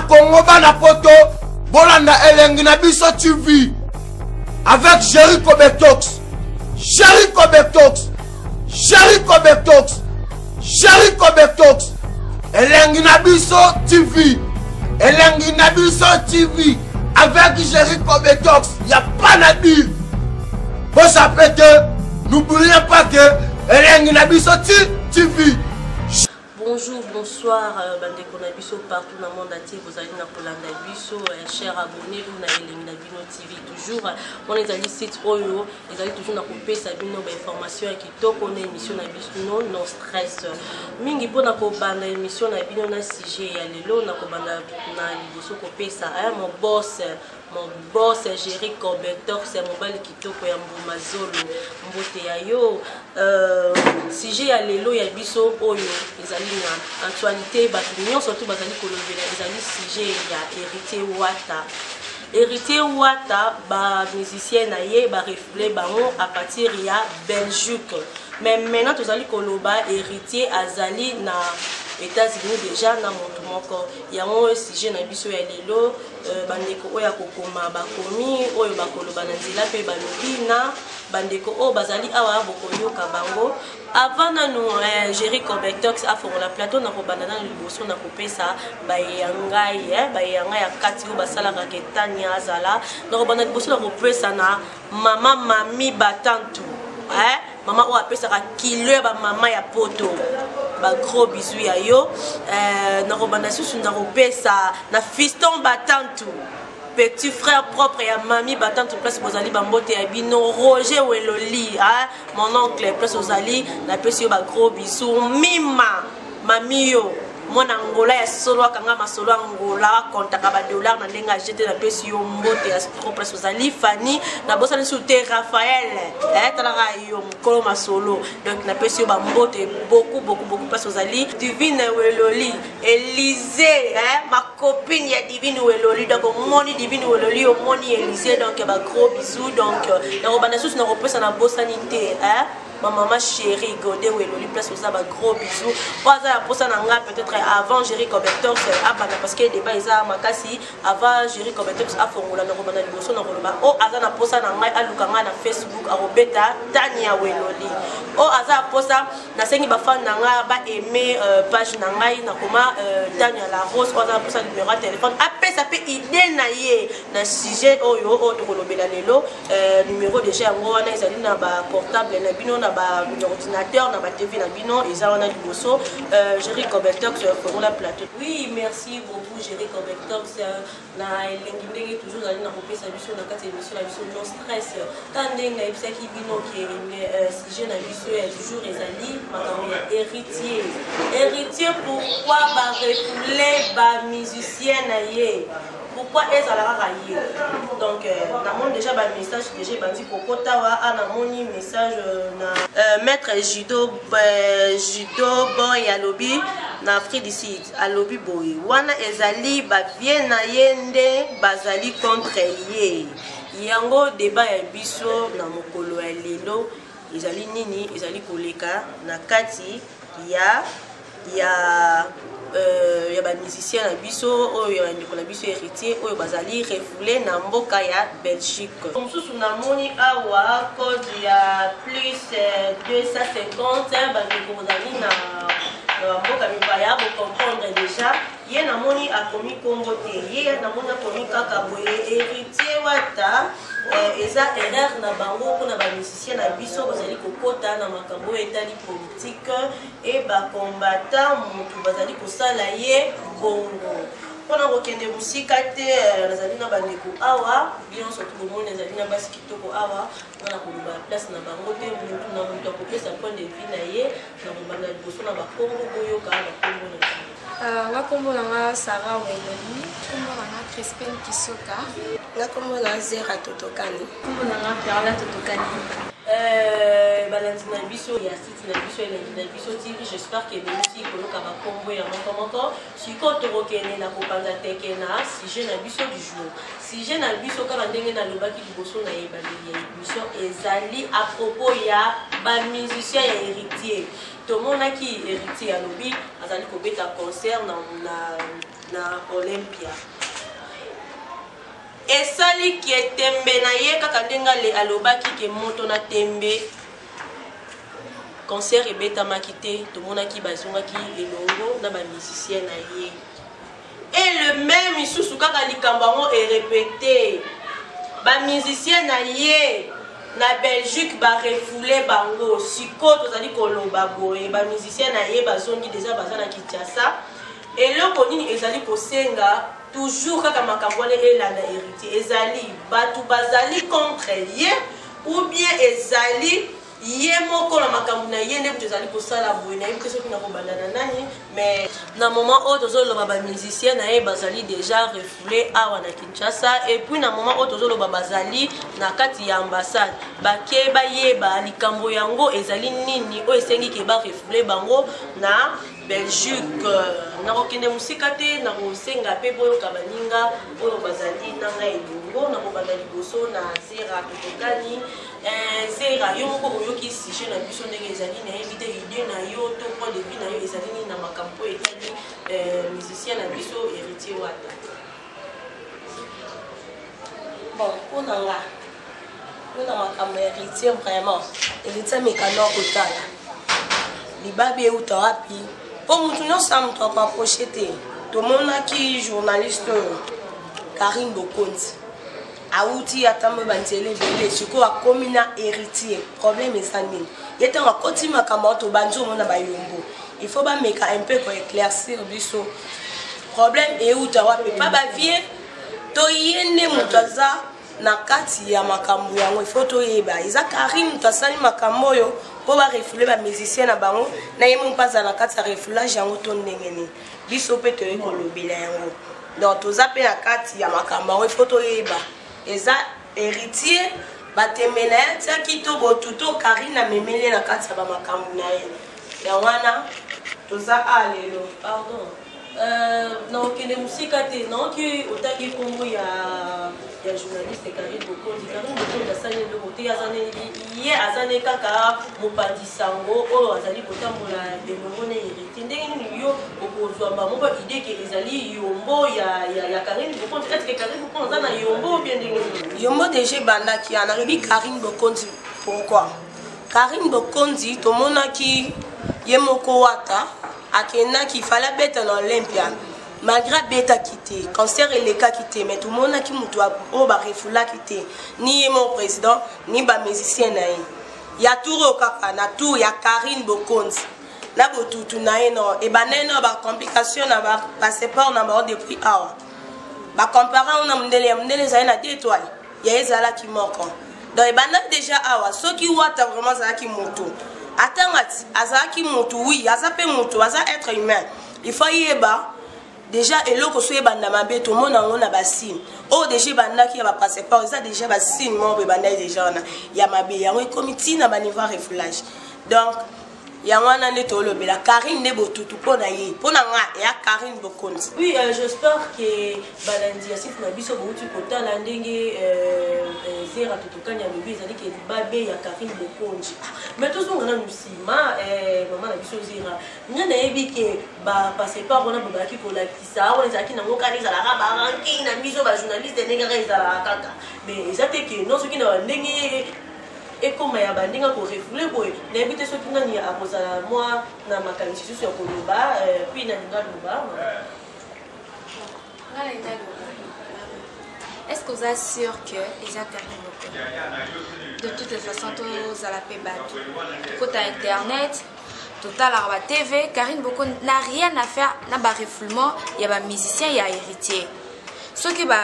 Congo bana poto bolanda elengi na biso TV avec Jericho Betox. Jericho Betox. Jericho Betox. Jericho Betox. Elengi na biso TV. Elengi na biso TV avec Jericho Betox. Y a pas na dire. Bon ça peut que n'oubliez pas que Elengi na biso TV. Bonjour, bonsoir, bande konabiso partout dans le monde entier. Vous allez dans Polanda Biso, chers abonnés, vous n'avez Nabino TV toujours. On est allé site Oyo, ils allaient toujours dans couper sa bino information qui top on émission Nabiso non stress. Mingi pour na ko banda émission Nabino na sujet ya lelo na ko banda na liboso ko pesa mon boss Jericho Betox c'est mobile qui top ya mbumazolo mbote ya yo sujet ya lelo ya biso Oyo ils allaient actualité batunion surtout bazali kolobela ezali sujet ya héritier Wata ba musicien na ye ba reflet bango à partir ya Belgique mais maintenant tozali koloba héritier azali na États-Unis déjà na moto moko yango sujet na biso ya lelo bandeko oya kokoma bakomi oyo bakoloba na nzela pe balobi na bandeko o bazali awa bokoyoka bango avant nanu Jericho Betox aforo la plateau na kobanda na liboso na kopesa bayangai ya kati o basala ka ketania azala na kobanda liboso na kopesa na mami batantu mama o apesa ka kilo ba mama ya poto ba gros bisous ya yo na kobanda susu na kopesa na fiston batantu petit frère propre ya mami batantu place bozali bambote ya bino Roger Weloli mon oncle place ozali na pesi yo ba gros bisous mami yo mon Angola ya solo akanga masolo Angola kontaka ba dollar na ndenga jeté na pesi yo mbote ya propre ozali Fanny na bosani souté Raphaël talaka yo mkolo masolo donc na pesi yo ba mbote beaucoup place ozali Divine Weloli Élysée ma copine ya Divine Weloli donc moni Divine Weloli moni Élysée donc ba gros bisous donc na robana sous na repesa na bosanité ma maman chérie Godé Weloli place aux ba gros bisous pas ça pour ça nanga peut-être avant Jericho Betox parce que débat isa makasi avant Jericho Betox a formula na robana liboso na roloba o azana posa nanga alukanga na Facebook a robeta Tania Weloli o aza posa na sengi ba fan nanga ba aimer page nanga na koma Tania la Rose o aza posa numéro de téléphone appelle ça peut idée na ye na sujet oyo o to kolobela lelo numéro déjà ngo na izali na ba portable na bino na ba ordinateur na ba TV na bino eza wana liboso Jericho Betox pour la plateau. Oui, merci beaucoup Jericho Betox na elengi ndenge toujours ali na kopesa biso na kati émission la biso non stress tandeng na ipsaki bino ki sujet na biso ya toujours ezali makambo ya héritier pourquoi ba refouler ba musicien na ye pourquoi est à la raille donc namon déjà ba message déjà bandi kokotawa namoni message na maître judo boy ya lobby na Afrique du Sud a lobby boy wana ezali ba vie na yende bazali contre ye yango débat ya biso na mokolo ya lelo ezali nini ezali koleka na kati ya ba musicien na biso oyo ndeko na biso héritier oyo bazali refoulé na mboka ya Belgique mosusu namoni awa code ya plus 250 bandeko bozali na mboka mibaya bo comprendre déjà ye namoni akomi kombo te ye namoni akomi kaka boye héritier Wata eza erreur na bango mpona bamusicien na biso bazali kokota na makambo oyo etali politique e bacombatant motu bazali kosala ye bongo mpona kokende mosika te nazali na bandeko awa bino surtout bomoni nazali na basi kitoko awa mpona koloba ya place na bango te motu na motu akopesa point de vue na ye na kobanda liboso na bakombo boyoka bakombo na ngakombo nanga Sarah Weloli, kombo nanga Crispin Kisoka, ngakombo nanga Zera Totokani, kombo nanga Perla Totokani. Balanti na biso ya site na biso elengi na biso TV j'espère que bimisi koloka bakombo ya moko siko torokene na kopanza teke na sujet na biso du jour sujet na biso kaka ndenge na lobaki liboso na yebandeli ya émission ezali à propos ya ba musicien ya héritier tomonaki héritier ya lobi azali kobeta concert na na Olympia. Esali ki etembe na ye kaka ndenga le alobaki ke moto na tembe concert ebetamaki te tomonaki bazongaki elongo na bamusicien na ye. Et le même isusu kaka likambo yango erépété bamusicien na ye na Belgique barefoule bango siko tozali koloba boye bamusicien na ye bazongi deja baza na Kinshasa eloko nini ezali kosenga toujours kaka makambo wana elanda héritier ezali batu bazali contre ye ou bien ezali ye moko na makambo na ye nde tozali kosala boye na ye mpe soki na kobandana nani mais na moment oyo tozoloba bamusicien na ye bazali déjà refoulé awa na Kinshasa et puis na moment oyo tozoloba bazali na kati ya ambassade bake bayeba likambo yango ezali nini oyo esengi ke barefoulé bango na Belgique nakokende mosika te nakosenga mpe boyoka baninga oyo bazali na ngai elongo nakobanda liboso na Zera Totokani. Zera yo moko oyoki sujet na biso ndenge ezali nayebi te idée na yo to point de vue na yo ezali nini na makambo etali musicien na biso héritier wata. Bon, mpona makambo ya héritier vraiment héritier mekano kotala libabi euta wapi mpo mutu nyonso moto akoaproche te. Tomonaki journaliste Karine Bokonzi auti atambo banzele ebele sikoyo akomi na héritier problème eza nini ye ntango akoti makambo ato banzi omona bayombo il faut bameka un peu koéclaircir biso problème euta wapi pa bavie to ye nde moto aza na kati ya makambo yango il faut toyeba eza Karine moto asali makambo oyo mpo barefoule bamusicien na bango na ye mo mpo aza na kati ya refoulage yango to ndenge nini biso mpe toyei kolobela yango donc toza mpe na kati ya makambo yango il faut toyeba eza héritier batembe na ye tiaki to botuto Karine amemeli na kati ya bamakambo na ye ya wana toza alelo Pardon. Nakokende mosika te naoki otaki nkombo ya journaliste Karine Bokonzi. Karine Bokonzi asali eloko te ye aza ne kaka mopanzi sango oyo azali kotambola elongo na héritier ndenge nini yo okozwamba moko idée ke ezali yombo ya Karine Bokonzi. Est-ce que Karine Bokonzi aza na yombo ou bien ndenge nini yombo déjà ebandaki anayebi Karine Bokonzi pourquoi Karine Bokonzi tomonaki ye moko wata akendaki fala beta na Olympia malgré beta quitté concert eleka quitté mais tout le monde qui mutu o ba refula quitté ni ye mon président ni ba musicien na ye ya touro kaka na tour ya Karine Bokonzi na botutu na ye no e baneno ba complication na ba passeport na ba depuis awa ba comparer na mundele za na 2 étoiles ya ezala ki moko donc e bana déjà awa soki wata vraiment za ki moto atangati azaki mutu oui azape mutu aza être humain il faut yeba déjà eloko so yebanda mabe to mona ngona basine o déjà banda ki ya ba passeport ça déjà basine mo be banda déjà na ya mabe yango comité na ba niveau refoulage donc ya wana ne to lobela Karine ne botutu pona ye pona nga ya Karine Bokonzi. Oui, j'espère que balandi asif na biso bouti kotala ndenge Zera Totokani ya lobi ezali ke babe ya Karine Bokonzi. Mais tout son ngana musima maman na biso Zera ngana yebi ke ba passeport bona bobaki ko lakisa on ezaki na ngokani za la ba ranking na biso ba journaliste ndenge ka ezala kaka. Mais ezate ke non soki na ndenge et comme ya bandinga ko refoulé boy na ebite soki nani akozala moi na makanisi susu ya koloba puis na ninga loba est-ce que vous êtes sûr que les Karine de toutes les façons tous à la paix battu côté internet total à TV Karine Bokonzi n'a rien à faire na ba refoulement il y a ba musicien il y a héritier ceux qui ba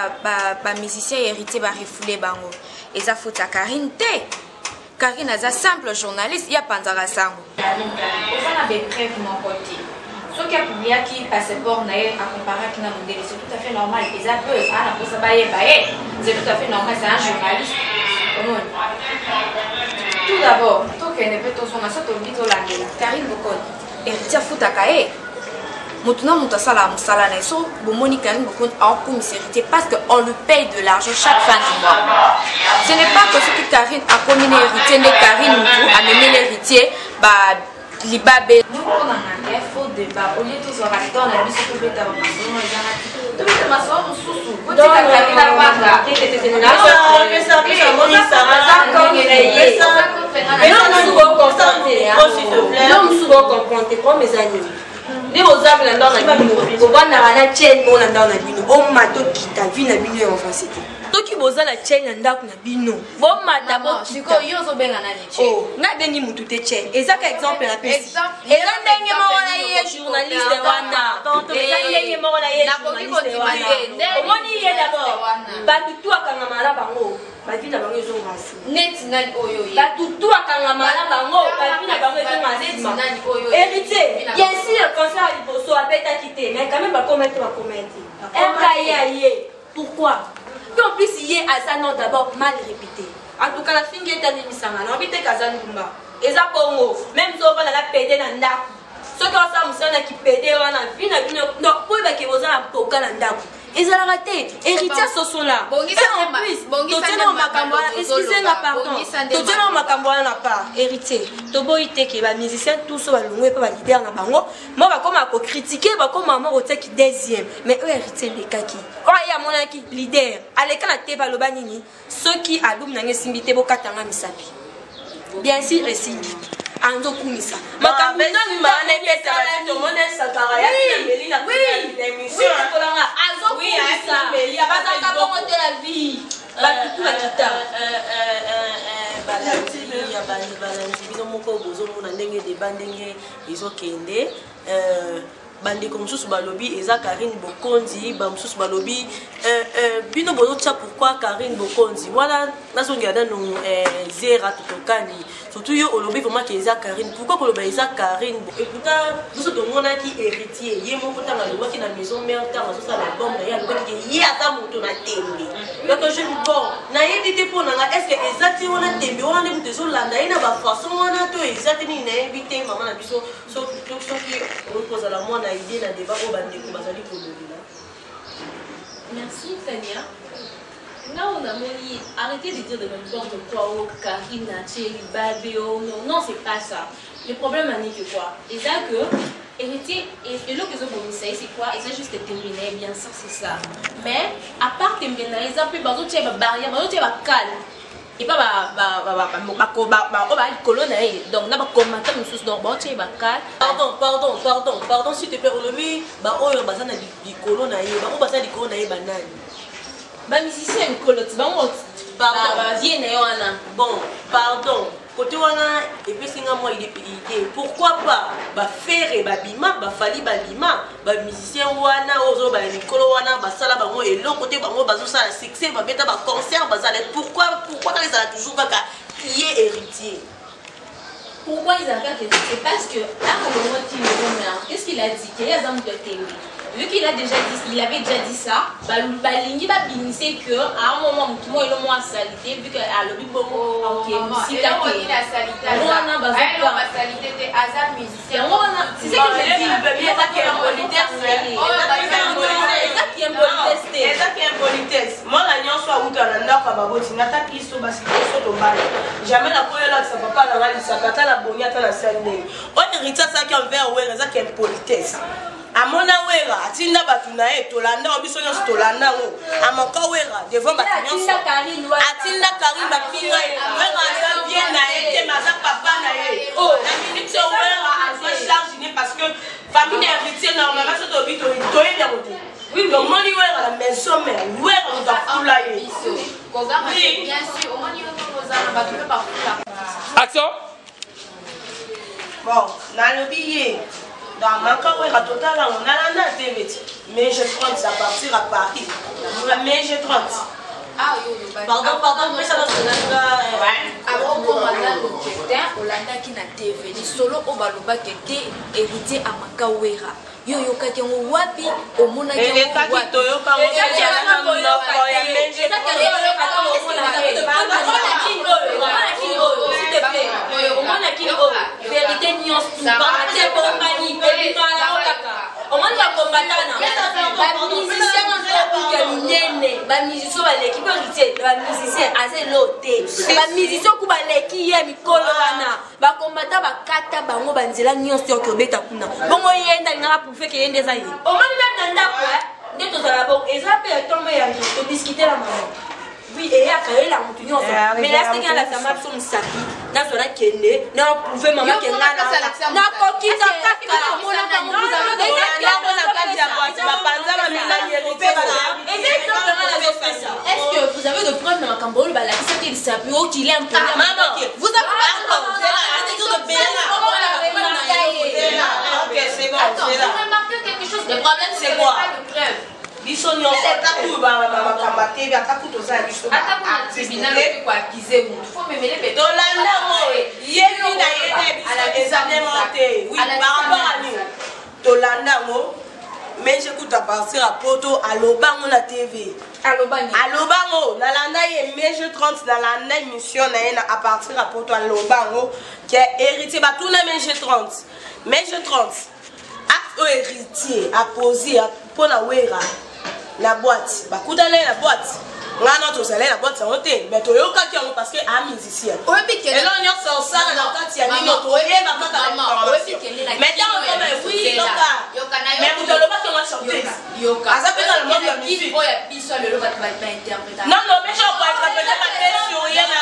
musicien héritier ba refoulé bango et ça faut à Karine té Karine est un simple journaliste, il y a pas de raison. On a des preuves de mon côté. Ce qui a publié qui passeport à comparer avec un modèle, c'est tout à fait normal. Ils ont peu, c'est tout à fait normal, c'est un journaliste. Tout d'abord, tout que ne peut pas son assaut au bito la Karine Bokonzi. Et tu as foutu à Kaye. Maintenant, on a sala musala neso, bomoni Karine Bokonzi a comme héritier parce qu'on lui paye de l'argent chaque fin du mois. Ce n'est pas que ce que Karine a commis héritier, mais Karine a mené l'héritier, libabe on a un faux débat au lieu de se rater on a mis ce que fait ta maman donc c'est ma soeur mususu vous dites à Kamila Wanga ne ozami na ndao na bino obandaka na chaine moko na ndao na bino omata okita vi na bino ya enfance te soki boza na chaine na ndako na bino bomata nga bengi mutu te chaine eza ka exemple na pesi eza ndenge moko na ye journaliste wana eza ndenge moko na ye journaliste wana omoni ye d'abord bato tu akangama na bango bavi na bango ezonga nsima bato tu akangama na bango bavi na bango ezonga nsima héritier bien sûr concert ya liboso abetaki te mais quand même bakomete eka ye pourquoi puis en plus ye aza non d'abord mal répété en tout cas la fingi etanemisanga na obi te kaza ndumba eza bongo même so ovanda na pede na ndako soki osala mosala na kipede wana vi na bino donc po ebake boza na toka na ndako ezalaka te héritier sosola totiena makambo wana excusez-nga pardon totiena makambo wana na part héritier toboyi te ke bamusicien tous balongwe mpe balider na bango mo bakoma kokritike bakoma moko tiaki deuxième mais oyo héritier elekaki oyo ye amonaki lider aleka na te baloba nini soki alumu nange esimbi te bokatanga misapi bien sûr esimbi anzokumisa makambo nani epesala tomone sakara ya meli na émission azokumisa bazaka bongo te la vie batutu bakita balanzi bino moko bozomona ndenge deba ndenge ezokende bandeko mosusu balobi eza Karine Bokonzi bamosusu balobi bino bozotia pourquoi Karine Bokonzi wana nazongela nanu zera totokani surtout yo olobi vraiment que eza Karine pourquoi koloba eza Karine et pourtant biso tomonaki héritier ye moko tanga lobaki na maison mère tanga azosala album na ye alobaki ke ye ata moto na tembe donc je dis bon nayebi te mpo nanga est ce que eza te wana tembe wana nde moto ezolanda ye na bafaçon wana to eza te nini nayebi te mama na biso soki okozala mwana idée na débat au bandeko bazali kolobela. Merci Tania. Là on a moni arrêtez de dire de n'importe quoi au Karine Naché, Babéo, non c'est pas ça. Le problème est que quoi? Et ça que héritier et l'autre que vous c'est quoi? Et ça juste terminé bien sûr c'est ça. Mais à part terminer ils ont plus bazou tu as barrière, bazou tu as calme. Et pas donc n'a pas commenté une chose donc pardon s'il te plaît aujourd'hui bah oh bazana di colo na ye bah oh bazana di colo na ye banane bah musicien colo tu vas pardon viens na wana bon pardon côté wana et puis singa moi idée pourquoi pas ba faire ba bima ba fali ba bima ba musicien wana ozo ba mikolo wana ba sala bango et l'autre côté bango bazo sala succès ba beta ba concert bazala pourquoi quand ils ont toujours kaka qui est héritier. Pourquoi ils ont fait c'est parce que qu'est-ce qu'il a dit qu'il a exemple de télé. Vu qu'il a déjà dit, il avait déjà dit ça, Balingi va bincer que à un moment tout le monde est moins salité vu que à l'objet beaucoup ok si t'as fait la salité on a besoin de salité hasard musicien c'est ça que je dis il y a ça qui est politesse eza qui est politesse moi la nyonso soit uta na ndako baboti nata kiso basi kiso to bala jamais la koyela que ça papa na ngali sakata la bonia ta na sande on héritier ça qui envers ouais eza qui est politesse amona wera atinda batu na ye tolanda obiso nyonso tolanda ngo amaka wera devant batu nyonso atinda Karine bapinga wera aza bien na ye te maza papa na ye oh na minute wera aza charge ne parce que famille héritier normalement ça doit bito toye bien côté oui donc moni wera la maison mère wera on va fula ye bien sûr moni wera on va batu pas fula action bon na lobi dans ma carrière totale, on a la TV. Mais je 30, ça partir à Paris. Mais je 30. Ah, pardon, mais ça va se faire. Alors, on a Olanda qui n'a TV. Ni solo au baloba qui était héritier à Makawera. Yo yo kaki ngo wapi omona ki ngo wapi to yo ka ngo ya na ya menje vérité nuance pas c'est pour mani Au moins, tu vas combattre. Ba musicien ba l'équipe héritier ba musicien assez loté ba musicien ku ba leki ye mikolo wana ba combattant ba kata bango banzela nyonso ko beta kuna bongo yenda ngaka pour faire que yende za ye Au moins, même dans ta quoi, dès que tu as la bonne, et ça peut tomber à discuter la maman. Oui, et à carré la montagne. Mais là, c'est qu'il y a la femme sur le sapi. N'a pas la kende, n'a prouvé maman qu'elle n'a pas n'a pas qui n'a pas qui n'a pas est-ce que vous avez de preuves dans ma cambole la qui s'est dit sapi ou qu'il est un peu maman vous avez Ok, c'est bon. attends vous remarquez quelque chose le problème c'est quoi Biso nyonso ataku bakambate ataku toza biso tolanda mo yebi na yede biso exactement te oui par rapport à nous tolanda mo mais j'écoute à partir à poto alobango na TV alobango nalanda ye mais je 30 nalanda émission na ye à partir à poto alobango qui est héritier batuna mais je 30 acte héritier à poser pour la wera la boîte bakutana la boîte ngana to sala la boîte ça monte mais to yoka ki on parce que a musicien et là on y a ça ça na kati ya nino to ye ba kata mais dans on comme oui yoka mais vous le pas comment chanter yoka ça peut dans le monde de la musique oh ya biso le loba ba interpréter non mais je pas interpréter ma tête sur rien na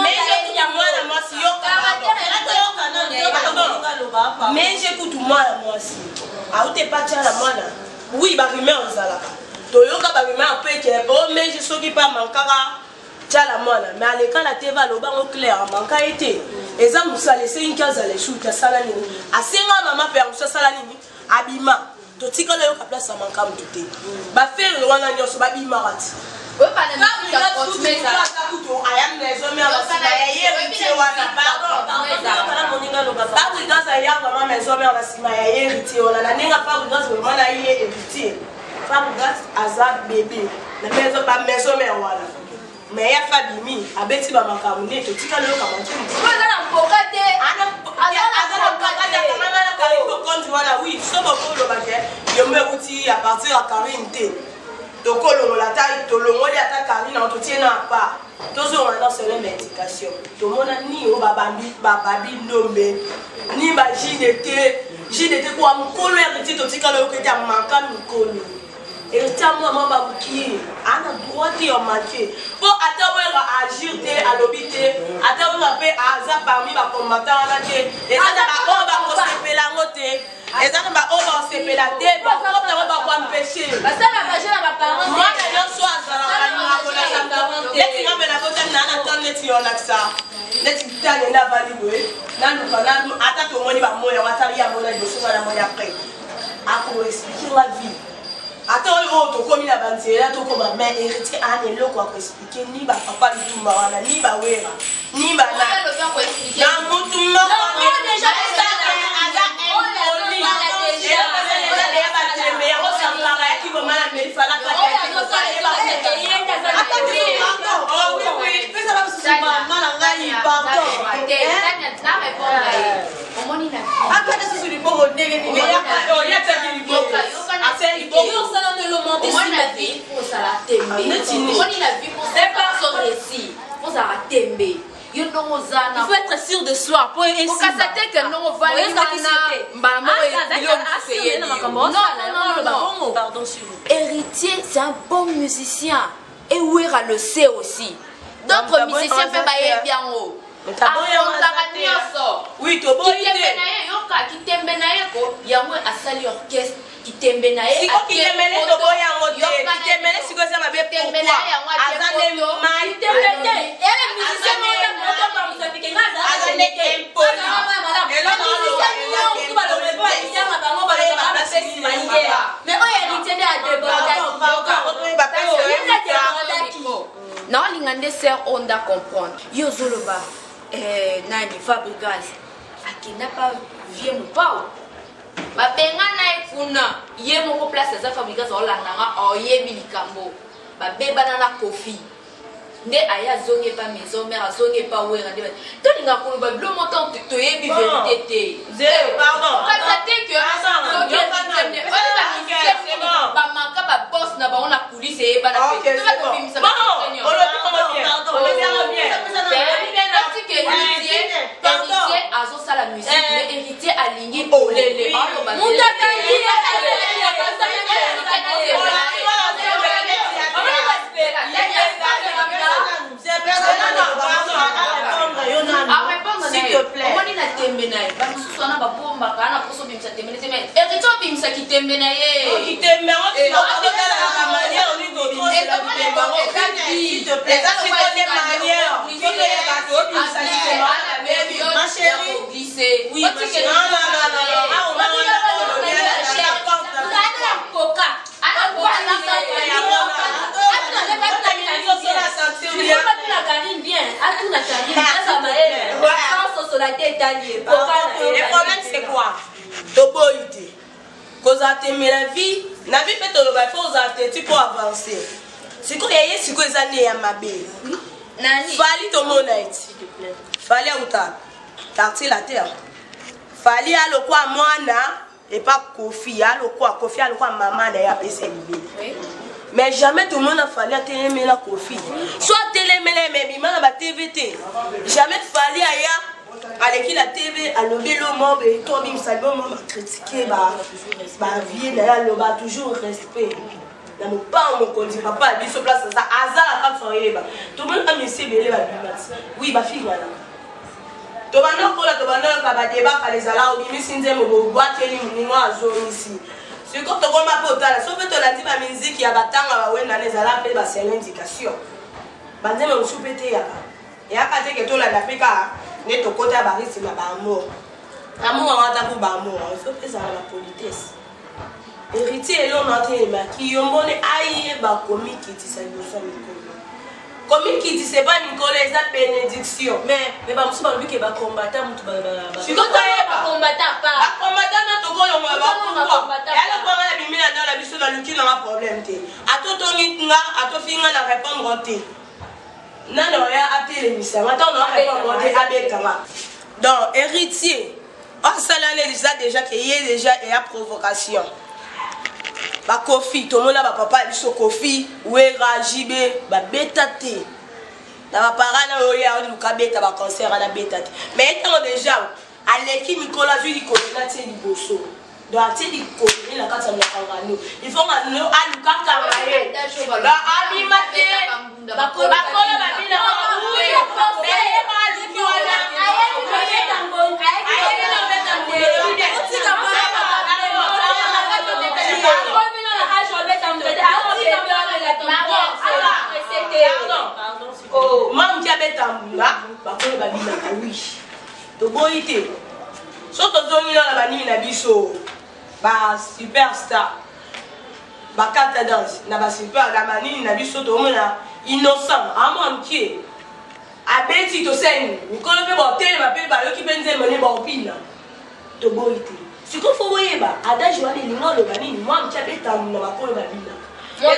mais j'écoute moi la moi si yoka mais j'écoute moi la moi si a ou t'es pas la moi là oui ba rumeur zalaka toyoka ba rumeur peut que oh mais je soki pas mankara tala moi là mais à l'école la teva lo bango clair manka été eza musale c'est une case les shoot sala nini asenga mama pe amusa sala nini abima to tika le yoka place manka mtuté ba faire wana nyoso ba bima rati oui pas les musiques à continuer ça ayam maison mais on va y héritier wana pardon pas oui dans ça y a vraiment maison mais on va s'y héritier on a la ninga pas oui dans vraiment là y héritier pas oui dans azab bébé la maison pas maison mais voilà mais ya fabimi abeti ba makamune to tika le yoka mantu voilà na pokate ana pokate kamana la kali ko kondu wana oui so boko lo baje yombe uti à partir à Karine T tokolo la taille tolongoli ata Karine on to tiena pas tozo on a c'est l'indication to mona ni o bababi nombe ni ba jinete kwa mkolo ya petit to tika lo kete manka mkolo et tamo mama buki ana droit et manqué pour atawera agir te alobité atawera pe aza parmi ba combattant la te et ça ba ko ba ko sepela ngote et ça ba o ba sepela te ba ko ba ko empêcher parce que la magie na ba parents moi d'ailleurs soit ça la ko la leti ngame na kota na na tan leti yo laksa leti tane na vali we na lu kana ata to moni ba moya watari ya mona de so na moya après à ko expliquer la vie. Attends, tu comme la bande, là, tu comme mais héritier a ne lo quoi expliquer ni ba papa du tout marana ni ba wera ni ba na. Na mutu ma ko déjà ça ada impoli. Et la base de la ba tembe ya ko sampara ya ki bo mala me fala ka. Oh oui, mais ça va se mala ngai pardon. Il faut être sûr de soi pour essayer. Héritier, c'est un bon musicien. Et Ouera le sait aussi. D'autres musiciens peuvent aller bien haut. Oui, tu vois. Qui t'aime bien si ko ki temele to boya ngote ki temele si ko ça ma be pourquoi azane mai temele ele musicien mo ko ba musafike ngaza azane impoli et là dans le ko ba le ba ya ma ba ngo ba le ba ba se maïe mais o héritier de non lingande sœur on doit comprendre yo zoloba nani Fabregas akina pas vieux mon pao babenga na ekuna ye moko place za Fabregas olandanga oyebi likambo babebana na Kofi nde aya zonge pas maison mère zonge pas wera de to linga ko ba blo montant to yebi vérité te pardon ça te que ba manka ba boss na ba on a coulisse et ba na fait to ba ko bimisa ba on le comment bien on le bien héritier azo sala musique mais héritier aligné olele s'il te plaît. On est na tembenaye. Ba mususu na ba bomba kana poso bimsa tembenaye mais héritier bimsa ki tembenaye. Qui tembenaye la manière on lui donne s'il te plaît. Ça c'est des manières. Ma chérie. Oui, ma chérie. Le problème c'est quoi? Toboïté. Cause à t'aimer la vie, la vie fait tout le bail, faut tu pour avancer. C'est quoi y a c'est quoi les années à ma belle. Fallait ton monnaie. Fallait où t'as la terre. Fallait à le quoi moi et pas Kofi, à le quoi Kofi à le quoi maman d'ailleurs PCB. Mais jamais tout le monde a fallu t'aimer la Kofi. Soit t'aimer les mêmes la TVT. Jamais fallu avec la TV à lever le monde et toi même ça va critiquer bah vie d'ailleurs le bas toujours respect. Dans mon pas mon conduit papa dit sur place ça hasard à pas soirée tout le monde a mis ses belé oui ma fille voilà. To bana ko la to bana ka ba débat ka les ala obi mi sinze mo boîte ni moi zone ici. C'est quand on va pas autant sauf que la dit ba musique ya batanga ba wenda les ala pe ba c'est l'indication. Banze mo soupete ya ka. Et aka te que to la d'Afrique ne to kota ba risi na ba amour. Amour on ta pour ba amour, il faut faire ça la politesse. Héritier l'on entend ma qui yombone aïe ba comique qui dit ça nous sommes comme qui dit c'est pas Nicolas ça bénédiction mais ba musu ba luki ba combattant mutu ba je suis pas combattant pas ba combattant na to ko yo ba ba elle ko la bimina dans la biso na luki na problème té atoto nginga atofinga na répondre té non non ya appelé misa maintenant on va répondre té abekama donc héritier on salane déjà qu'il y a déjà et à provocation. Ba Kofi, tout le monde a papa biso Kofi, Wera, Jibé, ba bétaté. Na ba parents na oya luka beta ba concert na bétaté. Mais étant déjà à l'équipe Nicolas Jules di Kolona ti liboso. Donc ti di Kolona na kata na kangano. Il faut nga no a luka kamaye. Ba abimate. Ba kola ba bina ba oui. Mais ba luki wana. Oh, mam qui avait tambula, bakolo babina oui. To boité. Soto zoni na bani na biso. Ba superstar. Ba carte danse na ba super la mani na biso to mona innocent, amam qui. Abeti to sen, ni ko le ba tele ba pe ba yo ki benze moni ba opina. To boité. Si ko fo boye ba, adage wa ni ngo lo bani, mam qui avait tambula bakolo babina. Et là,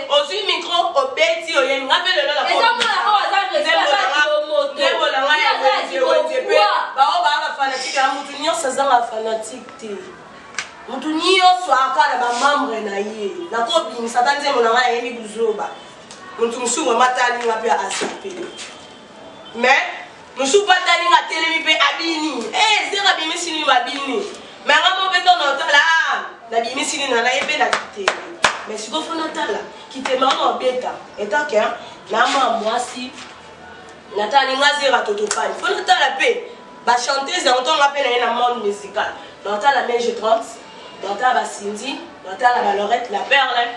au micro, au bêtis, au yémi, rappelle-le la mais si vous faites là, qui te m'a en bêta, et tant que la moi si Nathalie Nazira Totopan, il faut noter la paix. La chanteuse, on l'appelle un monde musical. Dans la Neige 30, dans la Cindy, dans la Valorette, la Perle,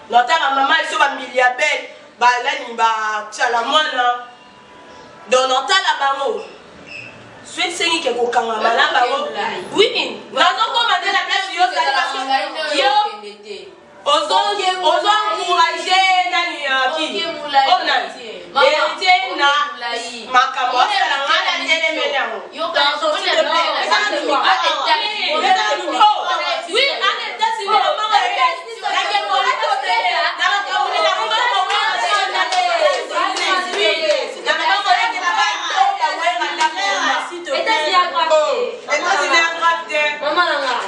dans la maman, ils sont à Miliabelle, bah là, il va la moine, dans la Bamo. Souhaite c'est qui est au Kanga, la Bamo. Oui, non, commander la place, yo, osons encourager Nani on a hérité na makambo la ngala tele menamo yo pardon s'il te plaît oui allez t'as la maman la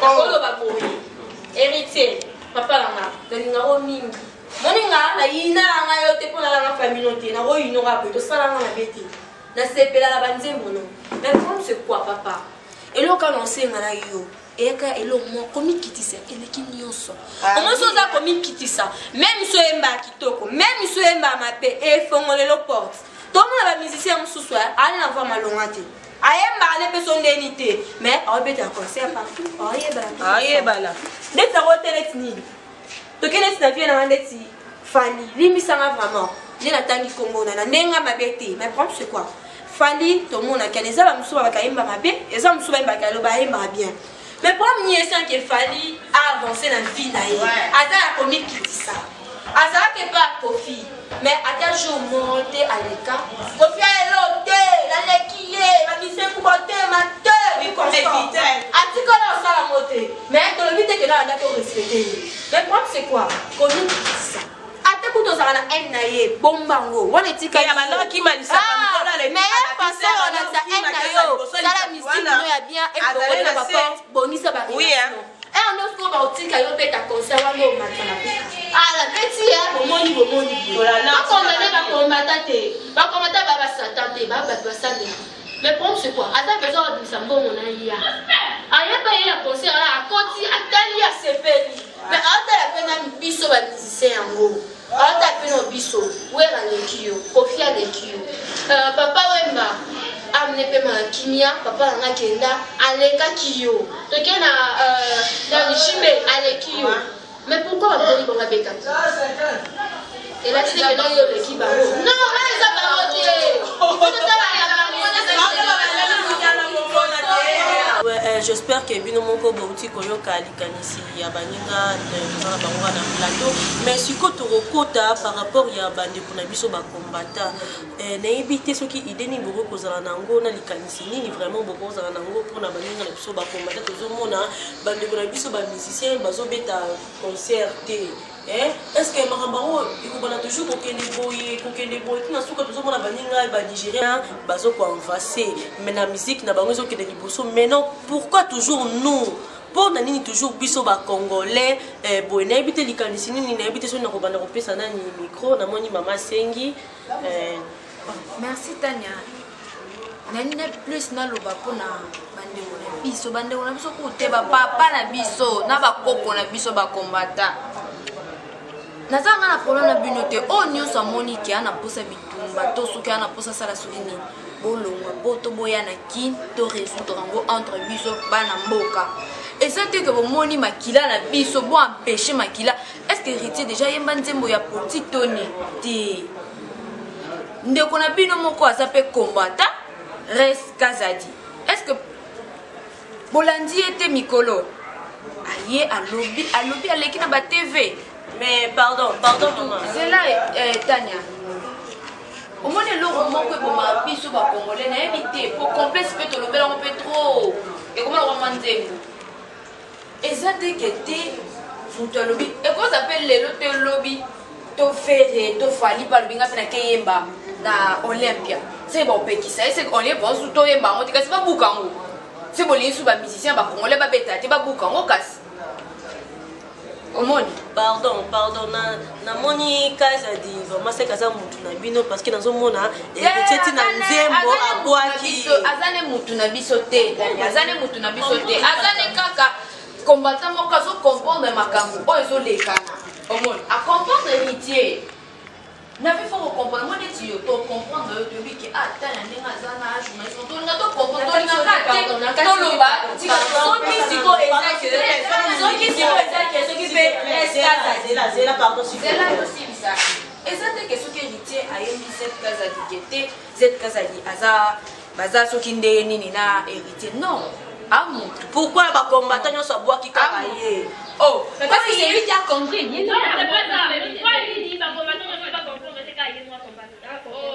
nakoloba boye héritier papa langa nalingako mingi moninga nayina anga yo te mpo nalanga famille te nakoyinora boye tosalanga mabe te nasepelaka banzembo no mais le problème c'est quoi papa eloko anonsenga na yo eyaka eloko moko komikitisa eleki nyonso omonso oza komikitisa même so oyemba kitoko même so oyemba mabe efongolelo porte tomona bamusicien mosusu ali na voi malonga te ayembaka ne mpe so ndeni te mais aobetaka concert partout ayebala ndeti akoteleti nini toke neti na vie nanga ndeti fali limbisanga vraiment nde natangi kombona na ndenga mabe te mais problème c'est quoi fali tomonaka eza bamosusu babaka yemba mabe eza mosusu bayembaka lo bayembaka bien mais problème ni esanke fali aavance na vie na ye aza ya komikitisa azalaki epa ya kofi mais ata jour moko te aleka kofi ayelo te naleki ye bamisengu botema te atikala osala mo te mais tolobi te ke na anda torespecte ye mais problème c'est quoi komikitisa ata kuta ozala na haine na ye bombango wana etikali mais façon onata haine na yo sala mystique no ya bien ekokoli na baporte bongisa barelation on a ce qu'on dit qu'il y a un concert à l'eau maintenant. Ah la petite bomoni. Quand on va combattre va s'attendre va s'attendre. Mais pour c'est quoi? Attends besoin de sambo on a hier. Ah il y a pas eu un concert là à côté à Tali à Sepeli. Mais à la peine biso va musicien en gros. À ta peine biso. Où est la lekio? Kofi a lekio. Papa Wemba amne pe ma kimia papa nga kenda aleka kiyo toke na jimé alekio mais pourquoi on dit qu'on a beka et là c'est que non yo le kiba non mais ça va j'espère que bino moko bauti koyoka likanisi ya baninga na bango na plateau mais siko torokota par rapport ya bande kuna biso ba combattant na ebité soki idée boko kozala nango na likanisi nini vraiment boko kozala nango pona baninga na biso ba combattant tozomona bande kuna biso ba musicien bazobeta concert te. Est-ce que Marambaro il toujours kokende boye kuna suka tozomona baninga ba Nigérien bazo ko envaser mais la musique na bango ezokende liboso maintenant pourquoi toujours nous pour nani toujours biso ba congolais boye na ebité likanisi nini na ebité so na ko banda ko pesa nani micro na moni mama sengi merci Tania nani na plus na loba pona bande na biso ko te ba papa na biso na ba koko na biso ba combattant nazanga na problème na bino te o nyonso amoni ke ana posa bitumba to soki ana posa sala soki nini bolongwa po toboya na kin to résoudre yango entre biso bana mboka eza te ke bomoni makila na biso bo empêcher makila est-ce que héritier déjà yemba nzembo ya politique toni te ndeko na bino moko aza pe combattant res kazadi est-ce que bolandi ete mikolo aye alobi aleki na ba TV. Mais pardon maman. C'est là Tania. Au moins le roman que ma biso ba congolais na évité pour complexe peut to lobela on peut trop. Et comment on va manzer? Ezate kete futo lobby. Et quoi ça s'appelle le te lobby to faire to fali ba lobinga pe na keyemba na Olympia. C'est bon pe qui ça c'est on les bon sous to yemba on dit que c'est pas bukango. C'est bon les sous ba musicien ba congolais ba beta te ba bukango kas. Pardon, na moni kaza di vraiment c'est kaza mutu na bino parce que dans mona héritier na nzembo abwaki azane mutu na biso te azane kaka combattant mo kazo comprendre makambo o ezo lekana omoni a comprendre héritier na fi faut comprendre moi de tu to comprendre de lui que tana ndinga zana journaliste to nga to comprendre to nga ka to loba tika soki siko ezaki soki pe c'est là pardon c'est là aussi ça et ça te que soki héritier ayembi cette casa dikete cette casa di aza baza soki nde nini na héritier non amour pourquoi ba combattant nyonso abwaki kaka ye parce que c'est lui qui a compris non c'est pas ça mais pourquoi il dit ba combattant nyonso pas comprendre c'est quand il est moi combattant non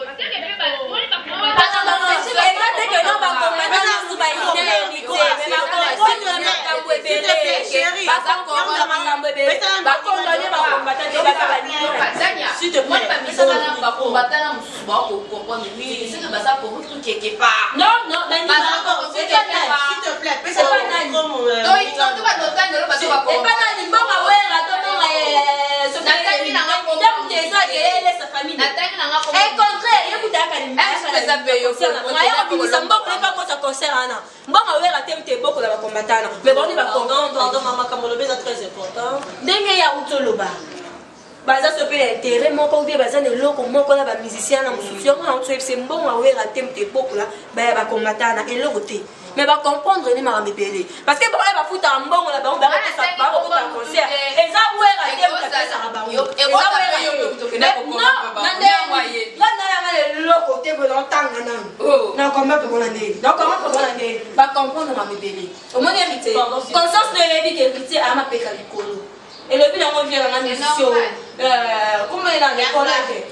baza so pe intérêt moko bien baza ne loko moko na ba musicien na musicien na on c'est bon à wera temte pokola ba combatana et loko te mais ba comprendre ni ma mebele parce que bon ba futa mbongo la ba on ba futa concert et ça wera temte ça ba yo et ça wera non na loko te bo longtemps na combat pour la né donc comment pour la né ba comprendre ma mebele au moins hérité conscience de lebi que hérité à ma peka likolo. Et le but on vient dans la mission comment il a épaulette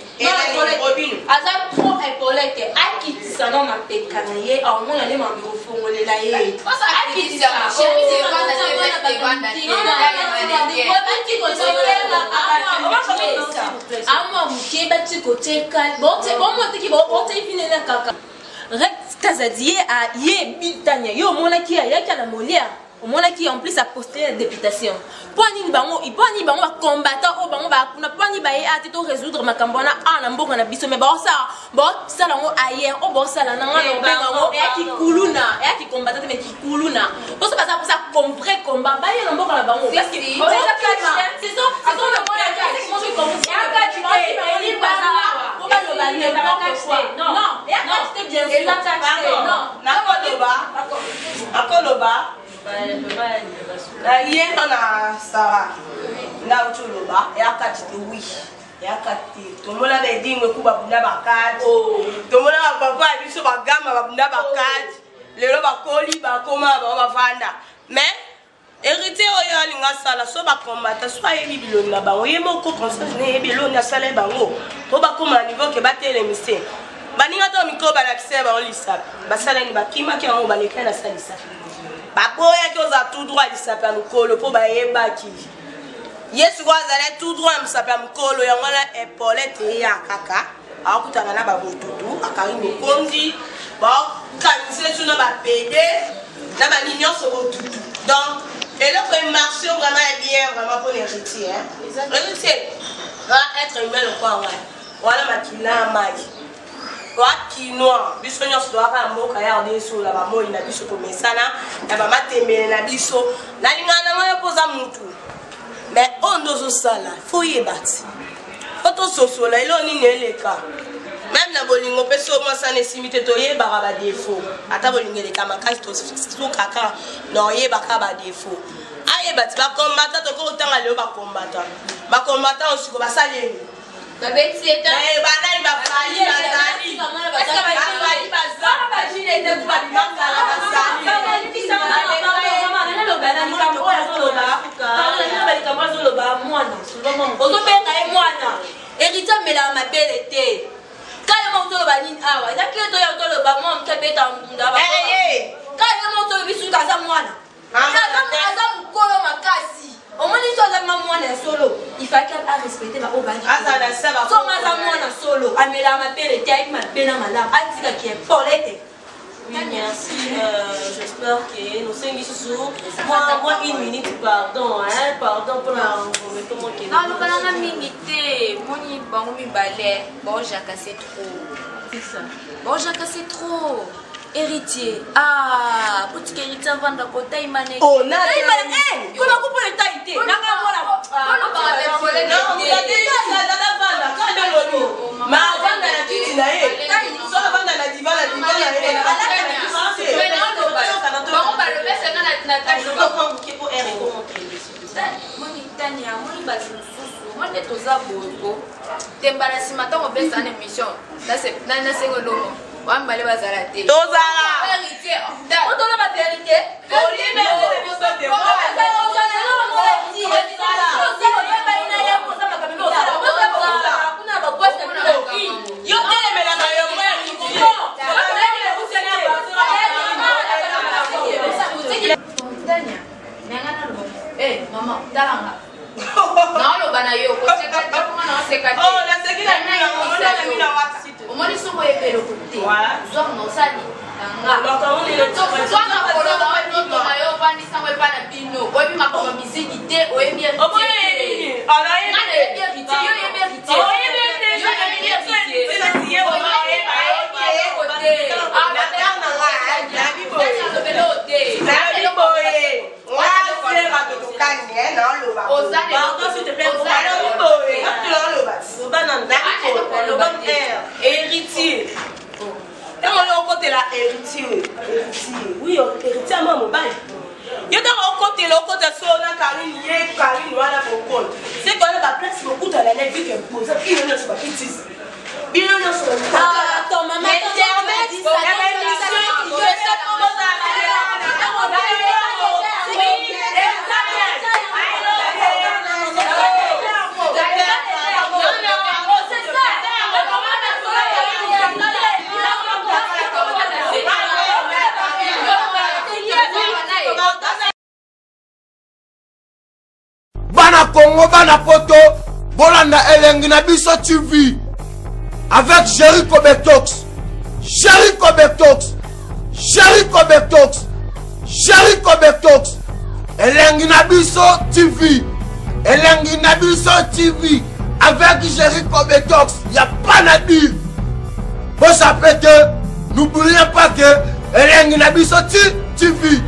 azar trop épaulette akiti ça non ma pécanaye au moins aller ma microphone les la yé akiti ça chérie c'est pas au moins qui en plus a posté la députation. Pour ni bango, il va combattre au bango ba kuna pour ni ba ya to résoudre makambona en amboka na biso mais ba ça la ngo ailleurs au bon ça la nanga no bango et qui kuluna et qui combattre mais qui kuluna. Parce que ça comprendre combat ba ya amboka na bango parce que c'est ça le moi moi je comprends. Et non, c'était bien sûr. Non, Hier on a ça na utuloba ya kati oui ya kati tomola be dingwe kuba bunda bakati tomola papa biso bagama babunda bakati lelo bakoli bakoma bavanda mais hérité oyo alinga sala so ba combattre so ayebi biloni na bango yemoko conscience ne biloni na sala bango po bakoma niveau ke batele mise baninga to mikro balakise ba olisa basala ni bakima ki ngo baleka na salisa baboya ki oza tout droit lisape ya mokolo mpo bayebaki yesu ko azala tout droit ya misape ya mokolo yango na epaulette ye ya kaka akutana na babotutu akari mokonzi bakanise tu na bapede na bani nyonso botutu donc eloko emarché vraiment est bien vraiment pour l'héritier héritier va être humain lokwa wana makila ya mai Quinoa, biso nyonso doaka mboka ya ndeso la bamoi na biso komesana ya bamatembele na biso na lingana moyo poza mutu mais ondozo sala faut yebati foto sosola ilo nini eleka même na bolingo peso mo sana esimite to yebaka ba défaut ata bolingo eleka makasi to kaka no yebaka ba défaut ayebati ba combattant to ko tanga leo ba combattant osiko basaleni na beti eta banani ba fali bazali est-ce que bazali bazali ba jine te ku ba bangala bazali na lo banani ka mo zoloba ka mo zoloba mwana souvent ozo benga e mwana héritier mela mabele te kale mo zoloba nini awa eza kile to ya zoloba mo mkebeta ndunda ba kale mo zoloba bisu kaza mwana aza mkolo makasi au moins les choses à moi na solo il faut qu'elle a respecté ma obadi ça la ça va so ma moi na solo amela ma pelle était avec ma pena madame atika qui est polette. Oui merci j'espère que nous sommes ici moi une minute pardon pardon pour la comment que non le balanga minute moni bango mi balé bon j'ai cassé trop c'est ça bon j'ai cassé trop héritier pour que héritier vendre côté imane oh na imane comment couper le taille na voilà non ma vanda na kiti na ye so vanda na divan na bon ba le bese na taille comment pour erreur comment moni tania moni basu moi de toza bozo tembala simata mo bese en émission là c'est na sengolo wambale bazala te tozala héritier otola ba héritier olime maman talanga na lo bana yo ko seka ta ko na seka te oh la seka na omoni soko ebelo kote zorno sali nga donc on est le temps so na ko lo ba ni ko na yo bani sa we bana bino ko bi makoma musique Pardon, s'il te plaît, héritier. Oui, héritier à moi, mon bail. Il y a un côté, le côté de Sona, Karine, voilà pour compte. C'est qu'on a la place beaucoup de la vie qui est posée. Il y a une chose qui dit. Il y a une chose qui dit. Attends, maman, Bana Congo, Bana Poto, Bolanda Elengi na biso TV avec Jericho Betox. Jericho Betox. Jericho Betox. Jericho Betox. Elengi na biso TV. Elengi na biso TV avec Jericho Betox. Il n'y a pas à dire. Vous savez que n'oubliez pas que Elengi na biso TV.